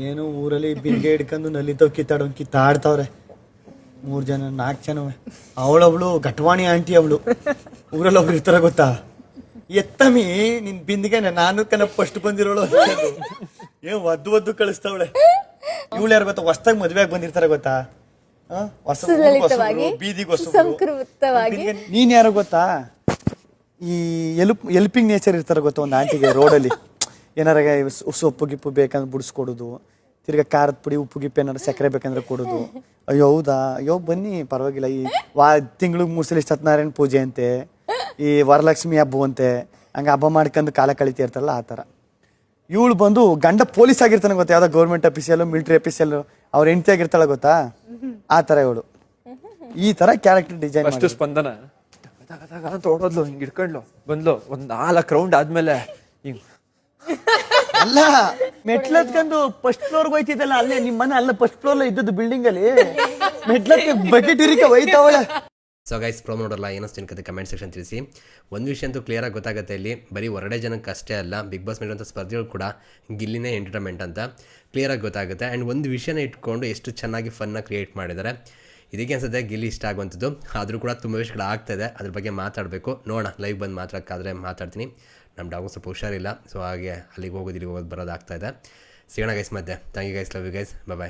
ಏನು ಊರಲ್ಲಿ ಬಿಂಗೆ ಹಿಡ್ಕೊಂಡು ನಲಿತಾವ್ ಕಿತ್ತಾಡ್ತಾವ್ರೆ 3 ಜನ 4 ಜನ. ಅವಳವಳು ಘಟವಾಣಿ ಆಂಟಿ ಅವಳು. ಊರಲ್ಲಿ ಒಬ್ರು ಇರ್ತಾರ ಗೊತ್ತಾ, ಎತ್ತಮಿ ನಿನ್ ಬಿಂದಿಗೆ ನಾನು ಫಸ್ಟ್ ಬಂದಿರೋಳು ಏನ್ ಒದ್ದು ಕಳಿಸ್ತಾವಳೆ. ಇವಳು ಯಾರು ಗೊತ್ತಾ, ಹೊಸ್ದಾಗಿ ಮದ್ವೆ ಆಗಿ ಬಂದಿರ್ತಾರ ಗೊತ್ತಾ, ಬೀದಿಗೆ ನೀನ್ ಯಾರು ಗೊತ್ತಾ, ಈ ಎಲ್ಪಿಂಗ್ ನೇಚರ್ ಇರ್ತಾರ ಗೊತ್ತಾ ಒಂದು ಆಂಟಿಗೆ. ರೋಡಲ್ಲಿ ಏನಾರ ಸೊಪ್ಪು ಗಿಪ್ಪು ಬೇಕಂದ್ರೆ ಬಿಡಿಸ್ಕೊಡೋದು, ತಿರ್ಗಾ ಖಾರದ ಪುಡಿ ಉಪ್ಪು ಗಿಪ್ಪು ಏನಾರು ಸಕ್ಕರೆ ಬೇಕಂದ್ರೆ ಕೊಡೋದು. ಅಯ್ಯೋ ಹೌದಾ, ಅಯ್ಯೋ ಬನ್ನಿ ಪರವಾಗಿಲ್ಲ, ಈ ತಿಂಗ್ಳಿಗೆ 3 ಸಲ ಸತ್ಯನಾರಾಯಣ ಪೂಜೆ ಅಂತೆ, ಈ ವರಲಕ್ಷ್ಮಿ ಹಬ್ಬ ಅಂತೆ, ಹಂಗೆ ಹಬ್ಬ ಮಾಡ್ಕೊಂಡು ಕಾಲ ಕಳಿತಾ ಇರ್ತಾರಲ್ಲ ಆ ಥರ. ಇವಳು ಬಂದು ಗಂಡ ಪೊಲೀಸ್ ಆಗಿರ್ತಾನೆ ಗೊತ್ತಾ, ಯಾವ್ದೋ ಗೌರ್ಮೆಂಟ್ ಆಫೀಸಲ್ಲೂ ಮಿಲಿಟರಿ ಆಫೀಸಲ್ಲೂ ಅವ್ರ ಹೆಂಡತಿ ಆಗಿರ್ತಾಳೆ ಗೊತ್ತಾ, ಆ ಥರ ಇವಳು. ಈ ಥರ ಕ್ಯಾರೆಕ್ಟರ್ ಡಿಸೈನ್. ಅಷ್ಟು ಸ್ಪಂದನ ಅಂತ ಓಡೋದ್ಲು, ಹಿಂಗೆ ಹಿಡ್ಕೊಂಡ್ಲು ಬಂದ್ಲು, ಒಂದು 4 ರೌಂಡ್ ಆದ್ಮೇಲೆ ಹಿಂಗ್ ಅಲ್ಲ ಮೆಟ್ಲತ್ಕೊಂಡು ಫಸ್ಟ್ ಫ್ಲೋರ್ಗೆ ಹೋಯ್ತಿದ್ದಲ್ಲ, ಅಲ್ಲೇ ನಿಮ್ಮ ಮನೆ ಅಲ್ಲ ಫಸ್ಟ್ ಫ್ಲೋರ್ ಇದ್ದದ್ದು ಬಿಲ್ಡಿಂಗ್ ಅಲ್ಲಿ, ಮೆಟ್ಲಕ್ಕೆ ಬಕೆಟ್ ಇರಿಕ ಹೋಯ್ತಾವಳೆ. ಸೊ ಗೈಸ್, ಪ್ರೋಮೋ ನೋಡಲ್ಲ ಏನಷ್ಟು ಕತೆ ಕಮೆಂಟ್ ಸೆಕ್ಷನ್ ತಿಳಿಸಿ. ಒಂದು ವಿಷಯ ಅಂತೂ ಕ್ಲಿಯರಾಗಿ ಗೊತ್ತಾಗುತ್ತೆ, ಇಲ್ಲಿ ಬರೀ ಹೊರಗಡೆ ಜನಕ್ಕೆ ಅಷ್ಟೇ ಅಲ್ಲ, ಬಿಗ್ ಬಾಸ್ ಮೇಲಿರುವಂಥ ಸ್ಪರ್ಧಿಗಳು ಕೂಡ ಗಿಲ್ಲಿನೇ ಎಂಟರ್ಟೈನ್ಮೆಂಟ್ ಅಂತ ಕ್ಲಿಯರಾಗಿ ಗೊತ್ತಾಗುತ್ತೆ. ಆ್ಯಂಡ್ ಒಂದು ವಿಷಯನ ಇಟ್ಕೊಂಡು ಎಷ್ಟು ಚೆನ್ನಾಗಿ ಫನ್ನ ಕ್ರಿಯೇಟ್ ಮಾಡಿದ್ದಾರೆ. ಇದಕ್ಕೆ ಅನ್ಸುತ್ತೆ ಗಿಲ್ಲಿ ಇಷ್ಟ ಆಗುವಂಥದ್ದು. ಆದರೂ ಕೂಡ ತುಂಬ ವಿಷಯಗಳು ಆಗ್ತಾಯಿದೆ, ಅದ್ರ ಬಗ್ಗೆ ಮಾತಾಡಬೇಕು. ನೋಡೋಣ, ಲೈವ್ ಬಂದು ಮಾತಾಡೋಕ್ಕಾದ್ರೆ ಮಾತಾಡ್ತೀನಿ. ನಮ್ಮ ಡಾಗು ಸ್ವಲ್ಪ ಹುಷಾರಿಲ್ಲ, ಸೊ ಹಾಗೆ ಅಲ್ಲಿಗೆ ಹೋಗೋದು ಇಲ್ಲಿಗೆ ಹೋಗೋದು ಬರೋದು ಆಗ್ತಾಯಿದೆ. ಸಿಗೋಣ ಗೈಸ್ ಮತ್ತೆ. Thank you guys, love you guys, bye.